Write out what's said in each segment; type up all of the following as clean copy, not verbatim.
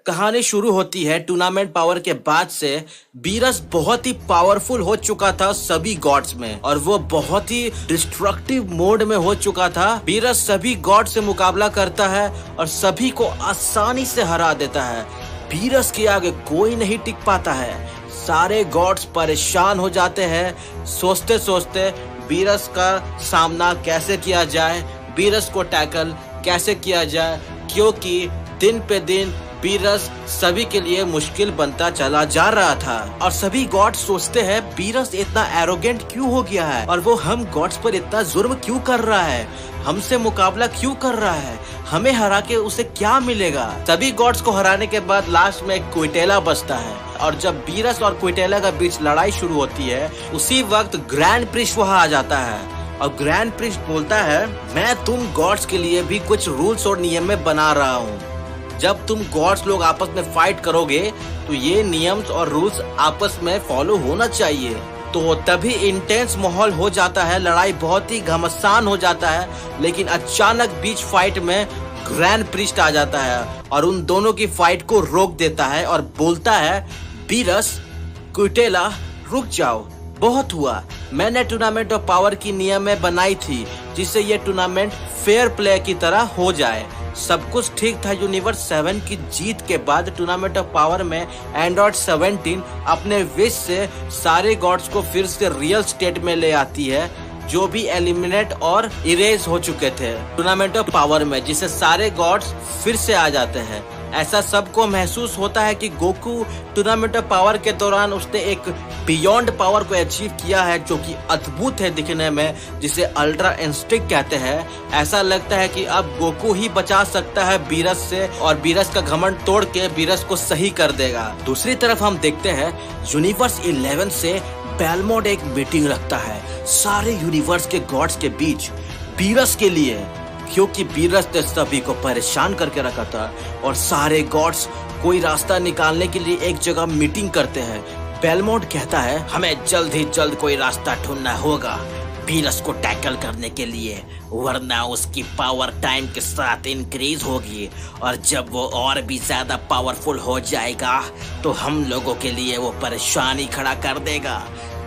कहानी शुरू होती है टूर्नामेंट पावर के बाद से। बीरस बहुत ही पावरफुल हो चुका था सभी गॉड्स में और वो बहुत ही डिस्ट्रक्टिव मोड में हो चुका था। बीरस सभी गॉड से मुकाबला करता है और सभी को आसानी से हरा देता है। बीरस के आगे कोई नहीं टिक पाता है। सारे गॉड्स परेशान हो जाते हैं, सोचते सोचते बीरस का सामना कैसे किया जाए, बीरस को टैकल कैसे किया जाए, क्योंकि दिन पे दिन बीरस सभी के लिए मुश्किल बनता चला जा रहा था। और सभी गॉड्स सोचते हैं बीरस इतना एरोगेंट क्यों हो गया है और वो हम गॉड्स पर इतना जुर्म क्यों कर रहा है, हमसे मुकाबला क्यों कर रहा है, हमें हरा के उसे क्या मिलेगा। सभी गॉड्स को हराने के बाद लास्ट में क्विटेला बचता है और जब बीरस और क्विटेला के बीच लड़ाई शुरू होती है उसी वक्त ग्रैंड प्रिस्ट वहाँ आ जाता है और ग्रैंड प्रिस्ट बोलता है, मैं तुम गॉड्स के लिए भी कुछ रूल्स और नियम में बना रहा हूँ। जब तुम गॉड्स लोग आपस में फाइट करोगे तो ये नियम्स और रूल्स आपस में फॉलो होना चाहिए। तो तभी इंटेंस माहौल हो जाता है, लड़ाई बहुत ही घमासान हो जाता है। लेकिन अचानक बीच फाइट में ग्रैंड प्रिस्ट आ जाता है और उन दोनों की फाइट को रोक देता है और बोलता है, बीरस, क्विटेला, रुक जाओ, बहुत हुआ। मैंने टूर्नामेंट ऑफ पावर की नियम में बनाई थी जिससे ये टूर्नामेंट फेयर प्ले की तरह हो जाए। सब कुछ ठीक था। यूनिवर्स 7 की जीत के बाद टूर्नामेंट ऑफ पावर में एंड्रॉइड 17 अपने विश से सारे गॉड्स को फिर से रियल स्टेट में ले आती है जो भी एलिमिनेट और इरेज हो चुके थे टूर्नामेंट ऑफ पावर में, जिससे सारे गॉड्स फिर से आ जाते हैं। ऐसा सबको महसूस होता है कि गोकू टूर्नामेंट ऑफ पावर के दौरान उसने एक बियॉन्ड पावर को अचीव किया है जो कि अद्भुत है दिखने में, जिसे अल्ट्रा इंस्टिंक्ट कहते हैं। ऐसा लगता है कि अब गोकू ही बचा सकता है बीरस से और बीरस का घमंड तोड़ के बीरस को सही कर देगा। दूसरी तरफ हम देखते हैं यूनिवर्स 11 से बेलमोड एक मीटिंग रखता है सारे यूनिवर्स के गॉड्स के बीच बीरस के लिए, क्योंकि बीरस ने सभी को परेशान करके रखा था और सारे गॉड्स कोई रास्ता निकालने के लिए एक जगह मीटिंग करते हैं। बेलमोड कहता है, हमें जल्द ही जल्द कोई रास्ता ढूंढना होगा बीरस को टैकल करने के लिए, वरना उसकी पावर टाइम के साथ इंक्रीज होगी और जब वो और भी ज्यादा पावरफुल हो जाएगा तो हम लोगों के लिए वो परेशानी खड़ा कर देगा।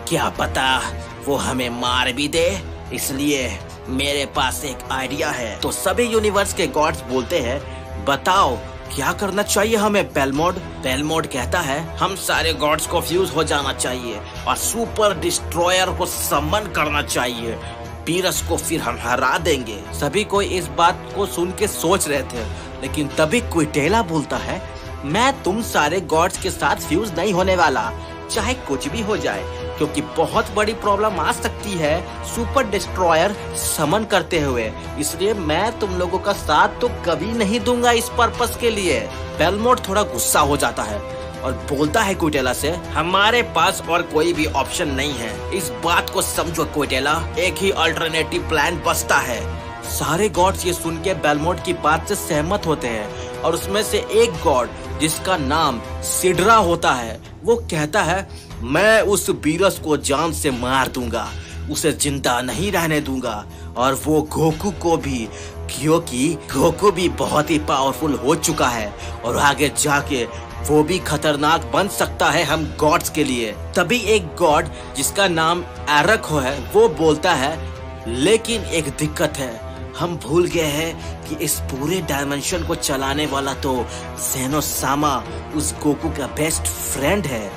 क्या पता वो हमें मार भी दे, इसलिए मेरे पास एक आइडिया है। तो सभी यूनिवर्स के गॉड्स बोलते हैं, बताओ क्या करना चाहिए हमें बेलमोड। बेलमोड कहता है, हम सारे गॉड्स को फ्यूज हो जाना चाहिए और सुपर डिस्ट्रॉयर को समन करना चाहिए, बीरस को फिर हम हरा देंगे। सभी कोई इस बात को सुन के सोच रहे थे, लेकिन तभी क्विटेला बोलता है, मैं तुम सारे गॉड्स के साथ फ्यूज नहीं होने वाला, चाहे कुछ भी हो जाए, क्योंकि बहुत बड़ी प्रॉब्लम आ सकती है सुपर डिस्ट्रॉयर समन करते हुए, इसलिए मैं तुम लोगों का साथ तो कभी नहीं दूंगा इस पर्पस के लिए। बेलमोड थोड़ा गुस्सा हो जाता है और बोलता है क्विटेला से, हमारे पास और कोई भी ऑप्शन नहीं है, इस बात को समझो क्विटेला, एक ही अल्टरनेटिव प्लान बचता है। सारे गॉड्स ये सुन के बेलमोड की बात से सहमत होते हैं और उसमें से एक गॉड जिसका नाम सिड्रा होता है वो कहता है, मैं उस बीरस को जान से मार दूंगा, उसे जिंदा नहीं रहने दूंगा और वो गोकू को भी, क्योंकि गोकू भी बहुत ही पावरफुल हो चुका है और आगे जाके वो भी खतरनाक बन सकता है हम गॉड्स के लिए। तभी एक गॉड जिसका नाम एरको है वो बोलता है, लेकिन एक दिक्कत है, हम भूल गए हैं कि इस पूरे डायमेंशन को चलाने वाला तो ज़ेनोसामा उस गोकू का बेस्ट फ्रेंड है,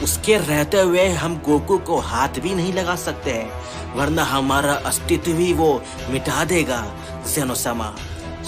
उसके रहते हुए हम गोकू को हाथ भी नहीं लगा सकते हैं, वरना हमारा अस्तित्व ही वो मिटा देगा ज़ेनोसामा।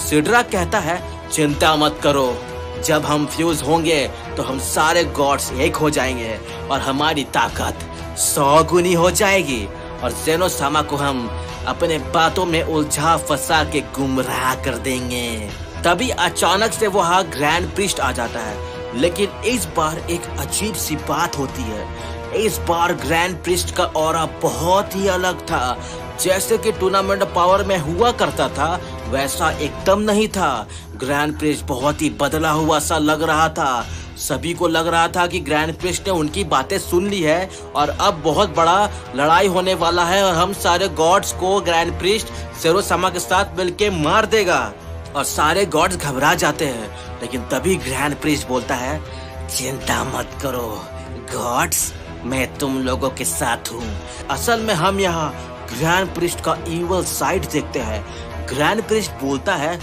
सिड्रा कहता है, चिंता मत करो, जब हम फ्यूज होंगे तो हम सारे गॉड्स एक हो जाएंगे और हमारी ताकत 100 गुनी हो जाएगी और ज़ेनोसामा को हम अपने बातों में उलझा फंसा के गुमराह कर देंगे। तभी अचानक से वहाँ ग्रैंड प्रिस्ट आ जाता है, लेकिन इस बार एक अजीब सी बात होती है। इस बार ग्रैंड प्रिस्ट का ऑरा बहुत ही अलग था, जैसे कि टूर्नामेंट पावर में हुआ करता था वैसा एकदम नहीं था। ग्रैंड प्रिस्ट बहुत ही बदला हुआ सा लग रहा था। सभी को लग रहा था कि ग्रैंड प्रिस्ट ने उनकी बातें सुन ली है और अब बहुत बड़ा लड़ाई होने वाला है और हम सारे गॉड्स को ग्रैंड प्रिस्ट ज़ेनोसामा के साथ मिलके मार देगा। और सारे गॉड्स घबरा जाते हैं। लेकिन तभी ग्रैंड प्रीस्ट बोलता है, चिंता मत करो गॉड्स, मैं तुम लोगों के साथ हूँ। असल में हम यहाँ ग्रैंड प्रीस्ट का इवल साइड देखते हैं। ग्रैंड प्रीस्ट बोलता है,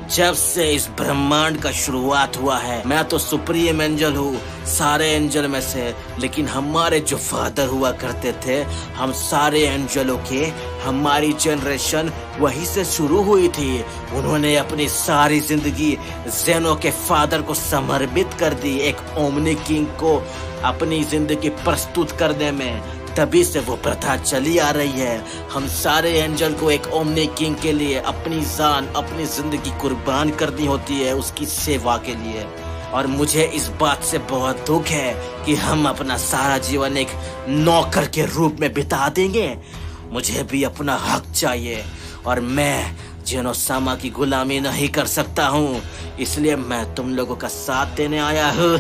जब से इस ब्रह्मांड का शुरुआत हुआ है मैं तो सुप्रीम एंजल हूँ सारे एंजल में से, लेकिन हमारे जो फादर हुआ करते थे, हम सारे एंजलों के, हमारी जनरेशन वहीं से शुरू हुई थी। उन्होंने अपनी सारी जिंदगी जेनो के फादर को समर्पित कर दी, एक ओमनी किंग को अपनी जिंदगी प्रस्तुत करने में। तभी से वो प्रथा चली आ रही है। हम सारे एंजल को एक ओमनी किंग के लिए अपनी जान, अपनी जिंदगी कुर्बान करनी होती है उसकी सेवा के लिए। और मुझे इस बात से बहुत दुख है कि हम अपना सारा जीवन एक नौकर के रूप में बिता देंगे। मुझे भी अपना हक चाहिए और मैं जेनोसामा की गुलामी नहीं कर सकता हूँ, इसलिए मैं तुम लोगों का साथ देने आया हूँ।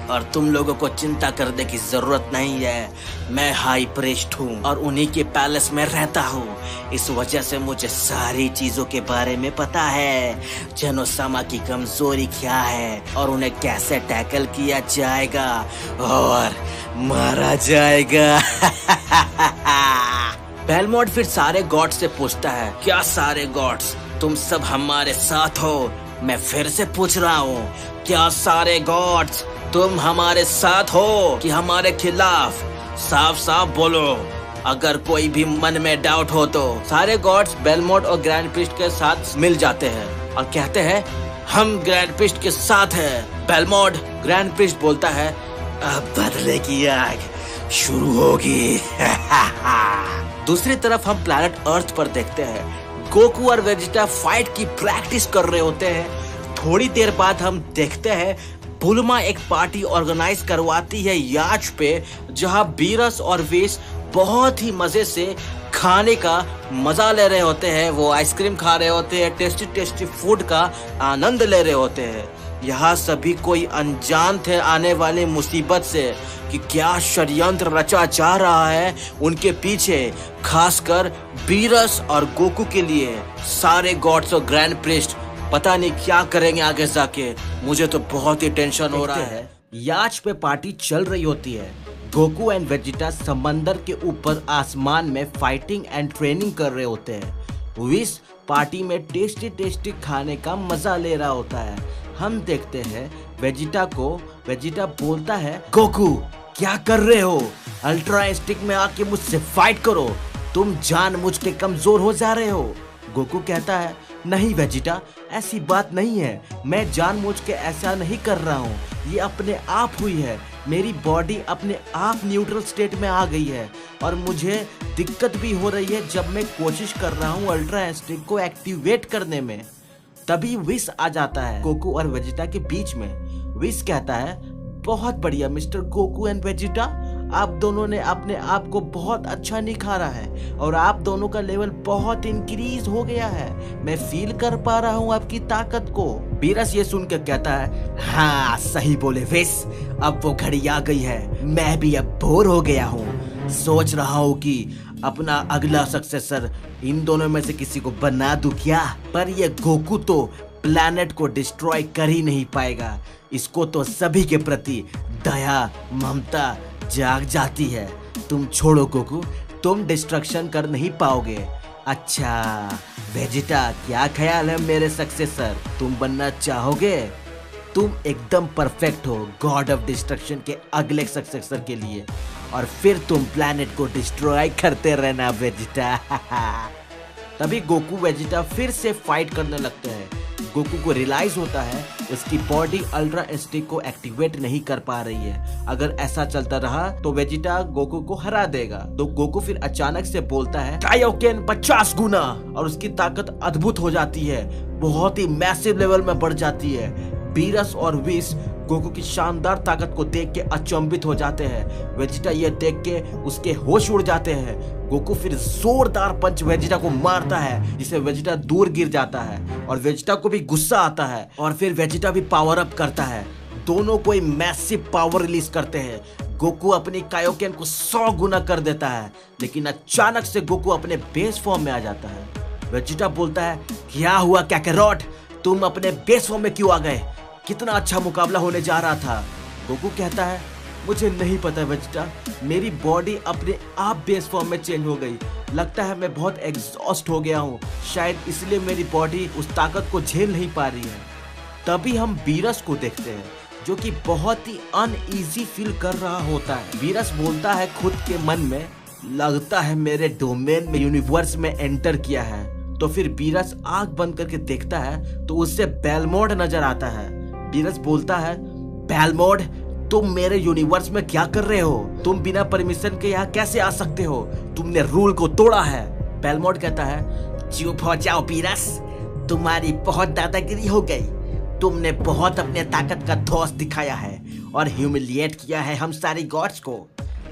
और तुम लोगों को चिंता करने की जरूरत नहीं है। मैं हाई प्रीस्ट हूँ और उन्हीं के पैलेस में रहता हूँ, इस वजह से मुझे सारी चीजों के बारे में पता है। जेनोसामा की कमजोरी क्या है और उन्हें कैसे टैकल किया जाएगा और मारा जाएगा। बेलमोंट फिर सारे गॉड्स से पूछता है, क्या सारे गॉड्स तुम सब हमारे साथ हो? मैं फिर से पूछ रहा हूँ, क्या सारे गॉड्स तुम हमारे साथ हो कि हमारे खिलाफ? साफ साफ बोलो, अगर कोई भी मन में डाउट हो तो। सारे गॉड्स बेलमोंट और ग्रैंड प्रीस्ट के साथ मिल जाते हैं और कहते हैं, हम ग्रैंड प्रीस्ट के साथ हैं। बेलमोंट, ग्रैंड प्रीस्ट बोलता है, अब बदले की आग शुरू होगी। दूसरी तरफ हम प्लैनेट अर्थ पर देखते हैं, गोकू और वेजिटा फाइट की प्रैक्टिस कर रहे होते हैं। थोड़ी देर बाद हम देखते हैं बुल्मा एक पार्टी ऑर्गेनाइज करवाती है याच पे, जहां बीरस और वेस बहुत ही मजे से खाने का मजा ले रहे होते हैं। वो आइसक्रीम खा रहे होते हैं, टेस्टी टेस्टी फूड का आनंद ले रहे होते हैं। यहाँ सभी कोई अनजान थे आने वाली मुसीबत से कि क्या षड्यंत्र रचा जा रहा है उनके पीछे, खासकर बीरस और गोकू के लिए। सारे गॉड्स और ग्रैंड प्रीस्ट पता नहीं क्या करेंगे आगे जाके, मुझे तो बहुत ही टेंशन हो रहा है। याच पे पार्टी चल रही होती है। गोकू एंड वेजिटा समंदर के ऊपर आसमान में फाइटिंग एंड ट्रेनिंग कर रहे होते हैं। विस पार्टी में टेस्टी टेस्टी खाने का मजा ले रहा होता है। हम देखते हैं वेजिटा को। वेजिटा बोलता है, गोकू क्या कर रहे हो? अल्ट्रा इंस्टिंक्ट में आके मुझसे फाइट करो, तुम जानबूझ के कमजोर हो जा रहे हो। गोकू कहता है, नहीं वेजिटा, ऐसी बात नहीं है, मैं जानबूझ के ऐसा नहीं कर रहा हूँ, ये अपने आप हुई है। मेरी बॉडी अपने आप न्यूट्रल स्टेट में आ गई है और मुझे दिक्कत भी हो रही है जब मैं कोशिश कर रहा हूँ अल्ट्रा इंस्टिंक्ट को एक्टिवेट करने में। तभी विस आ जाता है गोकू और वेजिटा के बीच में। विस कहता है, बहुत बढ़िया मिस्टर गोकू एंड वेजिटा, आप दोनों ने अपने आप को बहुत अच्छा निखारा है और आप दोनों का लेवल बहुत इंक्रीज हो गया है। मैं फील कर पा रहा हूँ आपकी ताकत को। बीरस ये सुन के कहता है, हाँ सही बोले विस, अब वो घड़ी आ गई है। मैं भी अब बोर हो गया हूँ, सोच रहा हूँ कि अपना अगला सक्सेसर इन दोनों में से किसी को बना दूं क्या। पर ये गोकू तो प्लैनेट को डिस्ट्रॉय कर ही नहीं पाएगा, इसको तो सभी के प्रति दया ममता जाग जाती है। तुम छोड़ो गोकू, तुम डिस्ट्रक्शन कर नहीं पाओगे। अच्छा वेजिटा, क्या ख्याल है मेरे सक्सेसर, तुम बनना चाहोगे? तुम एकदम परफेक्ट हो गॉड ऑफ डिस्ट्रक्शन के अगले सक्सेसर के लिए, और फिर तुम प्लैनेट को डिस्ट्रॉय करते रहना वेजिटा। तभी गोकू वेजिटा फिर से फाइट करने लगते हैं। गोकू को रियलाइज होता है उसकी बॉडी अल्ट्रा इंस्टिंक्ट को एक्टिवेट नहीं कर पा रही है। अगर ऐसा चलता रहा तो वेजिटा गोकू को हरा देगा। तो गोकू फिर अचानक से बोलता है, कायोकेन 50 गुना, और उसकी ताकत अद्भुत हो जाती है, बहुत ही मैसिव लेवल में बढ़ जाती है। बीरस और विस गोकू की शानदार ताकत को देख के अचंभित हो जाते हैं। वेजिटा ये देख के उसके होश उड़ जाते हैं। गोकू फिर जोरदार पंच वेजिटा को मारता है, जिससे वेजिटा दूर गिर जाता है और वेजिटा को भी गुस्सा आता है और फिर वेजिटा भी पावर अप करता है। दोनों कोई मैसिव पावर रिलीज करते हैं। गोकू अपनी कायोकेन को 100 गुना कर देता है, लेकिन अचानक से गोकू अपने बेस फॉर्म में आ जाता है। वेजिटा बोलता है, क्या हुआ कैकरोट, तुम अपने बेस फॉर्म में क्यों आ गए? कितना अच्छा मुकाबला होने जा रहा था। गोकू कहता है, मुझे नहीं पता वेजिटा, मेरी बॉडी अपने आप बेस फॉर्म में चेंज हो गई। लगता है मैं बहुत एग्जॉस्ट हो गया हूँ, शायद इसलिए मेरी बॉडी उस ताकत को झेल नहीं पा रही है। तभी हम बीरस को देखते हैं जो कि बहुत ही अनईजी फील कर रहा होता है। बीरस बोलता है खुद के मन में, लगता है मेरे डोमेन में यूनिवर्स में एंटर किया है। तो फिर बीरस आंख बंद करके देखता है तो उससे बेलमोड नजर आता है। बीरस बोलता है, बेलमोड तुम मेरे यूनिवर्स में क्या कर रहे हो? तुम बिना परमिशन के यहाँ कैसे आ सकते हो? तुमने रूल को तोड़ा है। बेलमोड कहता है, चुप हो जाओ बीरस, तुम्हारी बहुत दादागिरी हो गई। तुमने बहुत अपने ताकत का धौंस दिखाया है और ह्यूमिलिएट किया है हम सारे गॉड्स को।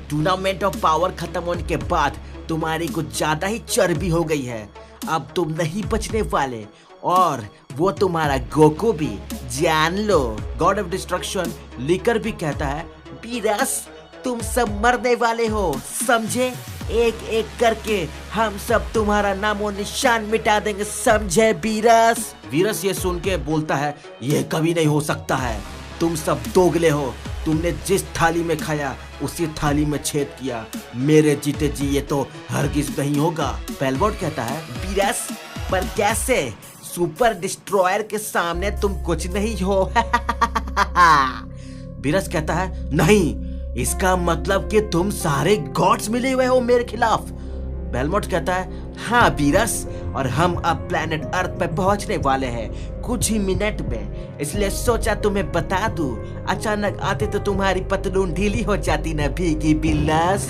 टूर्नामेंट ऑफ पावर खत्म होने के बाद तुम्हारी कुछ ज्यादा ही चर्बी हो गई है। अब तुम नहीं बचने वाले, और वो तुम्हारा गोकू भी, जान लो। गॉड ऑफ डिस्ट्रक्शन लिकर भी कहता है, बीरस तुम सब मरने वाले हो, समझे? एक एक करके हम सब तुम्हारा नामो निशान मिटा देंगे, समझे बीरस? बीरस ये सुन के बोलता है, ये कभी नहीं हो सकता है, तुम सब दोगले हो। तुमने जिस थाली में खाया उसी थाली में छेद किया। मेरे जीते जी ये तो हरगिज नहीं होगा। बेलमोड कहता है, बीरस पर कैसे? सुपर डिस्ट्रॉयर के सामने तुम कुछ नहीं हो। बीरस कहता है, नहीं, इसका मतलब कि तुम सारे गॉड्स मिले हुए हो मेरे खिलाफ। बेलमोड कहता है, हाँ बीरस, और हम अब प्लेनेट अर्थ पे पहुंचने वाले हैं कुछ ही मिनट में, इसलिए सोचा तुम्हें बता दूं। अचानक आते तो तुम्हारी पतलून ढीली हो जाती ना भीगी बिल्लास।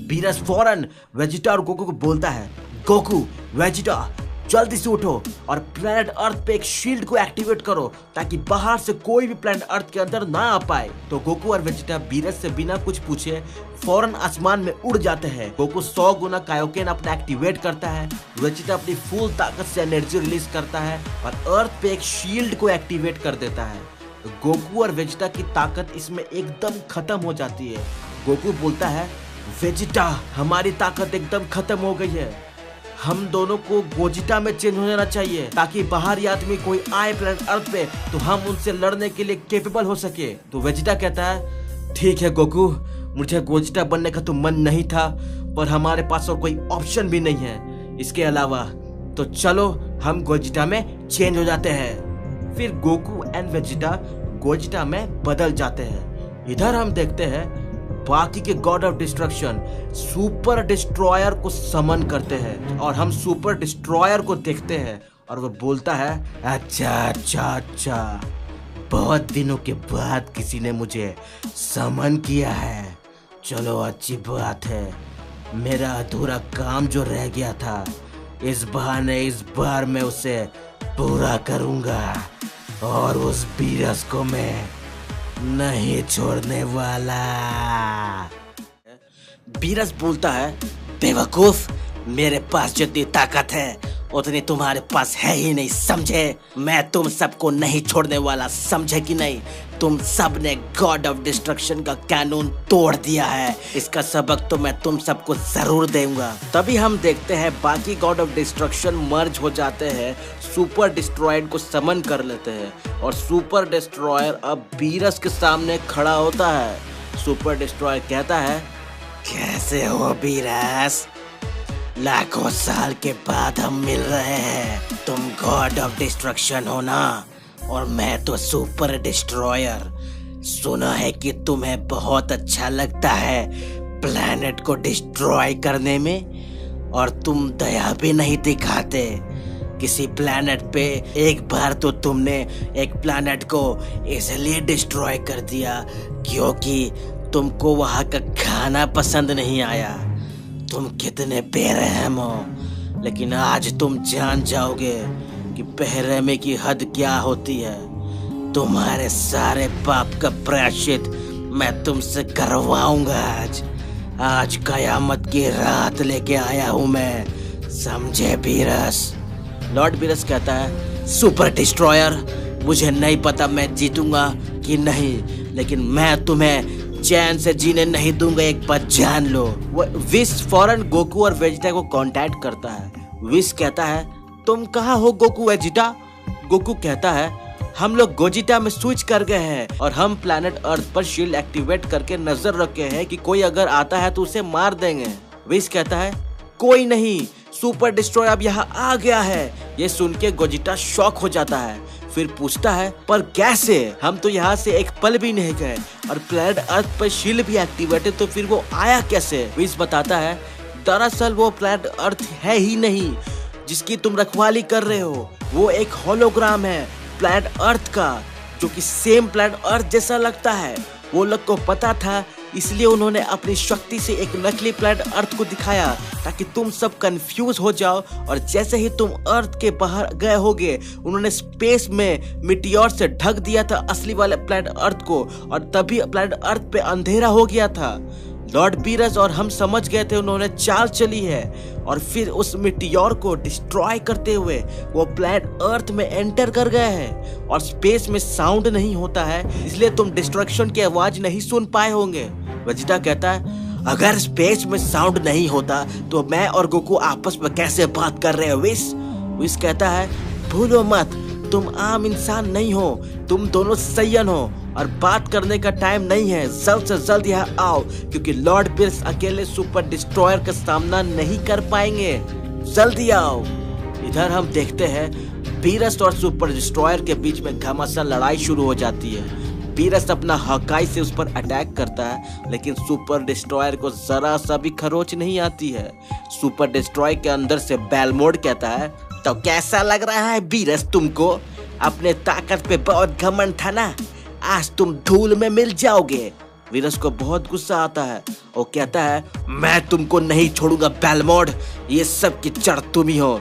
बीरस फौरन वेजिटा और गोकू को बोलता है, गोकू, वेजिटा जल्दी से उठो और प्लेनेट अर्थ पे एक शील्ड को एक्टिवेट करो ताकि बाहर से कोई भी प्लेनेट अर्थ के अंदर ना आ पाए। तो गोकू और वेजिटा बीरस से बिना कुछ पूछे फौरन आसमान में उड़ जाते हैं। गोकू 100 गुना कायोकेन अपना एक्टिवेट करता है, वेजिटा अपनी फुल ताकत से एनर्जी रिलीज करता है और अर्थ पे एक शील्ड को एक्टिवेट कर देता है। गोकू और वेजिटा की ताकत इसमें एकदम खत्म हो जाती है। गोकू बोलता है, वेजिटा हमारी ताकत एकदम खत्म हो गई है, हम दोनों को गोजिटा में चेंज हो जाना चाहिए ताकि बाहरी आदमी कोई आए प्लेनेट अर्थ पे तो हम उनसे लड़ने के लिए कैपेबल हो सके। तो वेजिटा कहता है, ठीक है गोकू, मुझे गोजिटा बनने का तो मन नहीं था, पर हमारे पास और कोई ऑप्शन भी नहीं है इसके अलावा, तो चलो हम गोजिटा में चेंज हो जाते हैं। फिर गोकू एंड वेजिटा गोजिटा में बदल जाते हैं। इधर हम देखते हैं बाकी के God of destruction super destroyer को समन करते हैं और हम सुपर डिस्ट्रॉयर को देखते हैं और वो बोलता है, अच्छा अच्छा अच्छा, बहुत दिनों के बाद किसी ने मुझे समन किया है, चलो अच्छी बात है। मेरा अधूरा काम जो रह गया था इस बहाने इस बार मैं उसे पूरा करूंगा और उस बीरस को मैं नहीं छोड़ने वाला। बीरस बोलता है, बेवकूफ, मेरे पास जितनी ताकत है उतनी तुम्हारे पास है ही नहीं, समझे? मैं तुम सबको नहीं छोड़ने वाला, समझे कि नहीं? तुम सब ने गॉड ऑफ डिस्ट्रक्शन का कानून तोड़ दिया है, इसका सबक तो मैं तुम सबको जरूर दूंगा। तभी हम देखते हैं बाकी गॉड ऑफ डिस्ट्रक्शन मर्ज हो जाते हैं, सुपर डिस्ट्रॉयर को समन कर लेते हैं और सुपर डिस्ट्रॉयर अब बीरस के सामने खड़ा होता है। सुपर डिस्ट्रॉयर कहता है, कैसे हो बीरस? लाखों साल के बाद हम मिल रहे हैं। तुम गॉड ऑफ डिस्ट्रक्शन हो ना, और मैं तो सुपर डिस्ट्रॉयर। सुना है कि तुम्हें बहुत अच्छा लगता है प्लैनेट को डिस्ट्रॉय करने में, और तुम दया भी नहीं दिखाते किसी प्लैनेट पे। एक बार तो तुमने एक प्लैनेट को इसलिए डिस्ट्रॉय कर दिया क्योंकि तुमको वहाँ का खाना पसंद नहीं आया। तुम कितने बेरहम हो, लेकिन आज तुम जान जाओगे कि बेरहमी की हद क्या होती है। तुम्हारे सारे पाप का प्रायश्चित मैं तुमसे करवाऊंगा। आज कयामत की रात लेके आया हूँ मैं, समझे बीरस? लॉर्ड बीरस कहता है, सुपर डिस्ट्रॉयर, मुझे नहीं पता मैं जीतूंगा कि नहीं, लेकिन मैं तुम्हें चैन से जीने नहीं दूंगा, एक बात जान लो। वो विश फौरन गोकू और वेजिटा को कांटेक्ट करता है विस कहता है तुम कहाँ हो गोकू वेजिटा? गोकू कहता है हम लोग गोजिटा में स्विच कर गए हैं और हम प्लैनेट अर्थ पर शील्ड एक्टिवेट करके नजर रखे हैं कि कोई अगर आता है तो उसे मार देंगे। विस कहता है कोई नहीं, सुपर डिस्ट्रॉयर अब यहाँ आ गया है। ये सुन के गोजिटा शॉक हो जाता है, फिर पूछता है पर कैसे? हम तो यहाँ से एक पल भी नहीं गए और प्लैनेट अर्थ पर शील्ड भी एक्टिवेट है, तो फिर वो आया कैसे? विस बताता है दरअसल वो प्लैनेट अर्थ है ही नहीं जिसकी तुम रखवाली कर रहे हो, वो एक होलोग्राम है प्लैनेट अर्थ का, जो कि सेम प्लैनेट अर्थ जैसा लगता है। वो लोग को पता था, इसलिए उन्होंने अपनी शक्ति से एक नकली प्लैनेट अर्थ को दिखाया ताकि तुम सब कंफ्यूज हो जाओ। और जैसे ही तुम अर्थ के बाहर गए होगे, उन्होंने स्पेस में मिटियोर से ढक दिया था असली वाले प्लैनेट अर्थ को, और तभी प्लैनेट अर्थ पे अंधेरा हो गया था। लॉर्ड बीरस और हम समझ गए थे उन्होंने चाल चली है, और फिर उस मिटियोर को डिस्ट्रॉय करते हुए वो प्लैनेट अर्थ में एंटर कर गए हैं। और स्पेस में साउंड नहीं होता है, इसलिए तुम डिस्ट्रक्शन की आवाज नहीं सुन पाए होंगे। वेजिटा कहता है अगर स्पेस में साउंड नहीं होता तो मैं और गोकू आपस में कैसे बात कर रहे हैं विस? विस कहता है भूलो मत, तुम आम इंसान नहीं हो, तुम दोनों सैयन हो और बात करने का टाइम नहीं है। जल्द से जल्द यहाँ आओ, क्योंकि लॉर्ड बीरस अकेले सुपर डिस्ट्रॉयर का सामना नहीं कर पाएंगे। जल्दी आओ। इधर हम देखते हैं बीरस और सुपर डिस्ट्रॉयर के बीच में घमासान लड़ाई शुरू हो जाती है। बीरस अपना हकाई से उस पर अटैक करता है, लेकिन सुपर डिस्ट्रॉयर को जरा सा भी खरोच नहीं आती है। सुपर डिस्ट्रॉयर के अंदर से बेलमोड कहता है तो कैसा लग रहा है बीरस तुमको? अपने ताकत पे बहुत घमंड था ना, आज तुम धूल में मिल जाओगे। बीरस को बहुत गुस्सा आता है, वो कहता है मैं तुमको नहीं छोड़ूंगा बेलमोड, ये सब की जड़ तुम ही हो,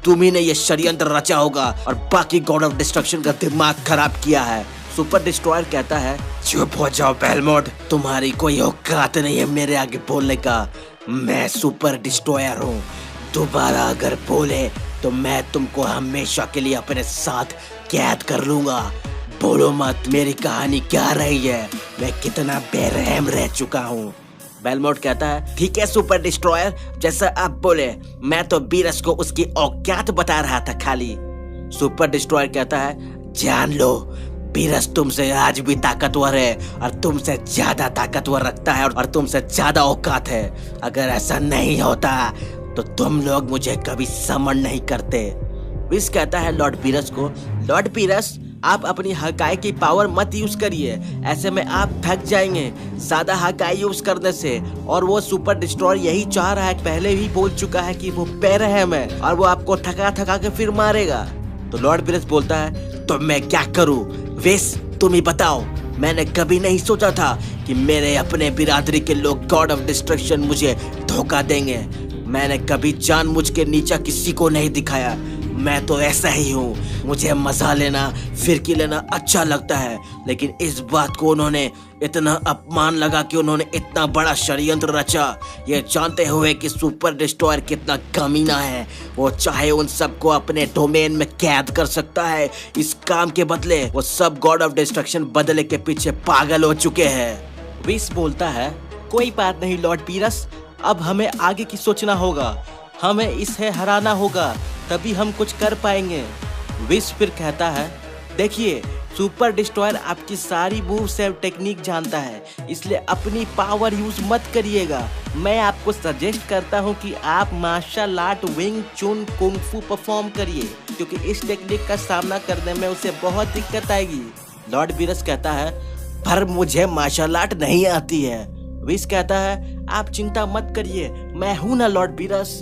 तुम ही ने ये षड्यंत्र रचा होगा और बाकी गॉड ऑफ डिस्ट्रक्शन का दिमाग खराब किया है। सुपर डिस्ट्रॉयर कहता है चुप हो जाओ बेलमोड, तुम्हारी कोई औकात नहीं है मेरे आगे बोलने का। मैं सुपर डिस्ट्रॉयर हूँ, दोबारा अगर बोले तो मैं तुमको हमेशा के लिए अपने साथ कैद कर लूंगा। बोलो मत मेरी कहानी क्या रही है, मैं कितना बेरहम रह चुका हूँ। बेलमोड कहता है ठीक है सुपर डिस्ट्रॉयर, जैसा आप बोले, मैं तो बीरस को उसकी औकात बता रहा था खाली। सुपर डिस्ट्रॉयर कहता है जान लो बीरस तुमसे आज भी ताकतवर है और तुमसे ज्यादा ताकतवर रखता है और तुमसे ज्यादा औकात है। अगर ऐसा नहीं होता तो तुम लोग मुझे कभी समझ नहीं करते। विस कहता है लॉर्ड बीरस को लॉर्ड बीरस आप अपनी हकाई की पावर मत यूज करिए, ऐसे में आप थक जाएंगे ज्यादा हकाई यूज करने से। और वो सुपर डिस्ट्रॉयर यही चाह रहा है, पहले ही बोल चुका है कि वो बेरहम है और वो आपको थका थका के फिर मारेगा। तो लॉर्ड बीरस बोलता है तो मैं क्या करूं? विस तुम ही बताओ। मैंने कभी नहीं सोचा था कि मेरे अपने बिरादरी के लोग गॉड ऑफ डिस्ट्रक्शन मुझे धोखा देंगे। मैंने कभी जानबूझ के नीचा किसी को नहीं दिखाया, मैं तो ऐसा ही हूँ। मुझे मजा लेना फिरकी लेना अच्छा लगता है, लेकिन इस बात को उन्होंने इतना अपमान लगा कि उन्होंने इतना बड़ा षड्यंत्र रचा, ये जानते हुए कि सुपर डिस्ट्रॉयर कितना कमीना है। वो चाहे उन सबको अपने डोमेन में कैद कर सकता है, इस काम के बदले वो सब गॉड ऑफ डिस्ट्रक्शन बदले के पीछे पागल हो चुके हैं। विस बोलता है कोई बात नहीं लॉर्ड बीरस, अब हमें आगे की सोचना होगा, हमें इसे हराना होगा, तभी हम कुछ कर पाएंगे। विस फिर कहता है देखिए सुपर डिस्ट्रॉयर आपकी सारी मूव से टेक्निक जानता है, इसलिए अपनी पावर यूज मत करिएगा। मैं आपको सजेस्ट करता हूं कि आप मार्शल आर्ट विंग चुन कुंग फू परफॉर्म करिए, क्योंकि इस टेक्निक का सामना करने में उसे बहुत दिक्कत आएगी। लॉर्ड बीरस कहता है पर मुझे मार्शल आर्ट नहीं आती है। विस कहता है आप चिंता मत करिए, मैं हूं ना लॉर्ड बीरस।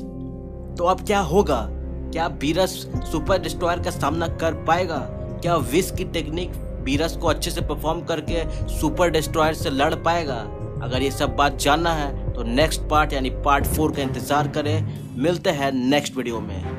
तो अब क्या होगा? क्या बीरस सुपर डिस्ट्रॉयर का सामना कर पाएगा? क्या विस की टेक्निक बीरस को अच्छे से परफॉर्म करके सुपर डिस्ट्रॉयर से लड़ पाएगा? अगर ये सब बात जानना है तो नेक्स्ट पार्ट यानी पार्ट 4 का इंतजार करें। मिलते हैं नेक्स्ट वीडियो में।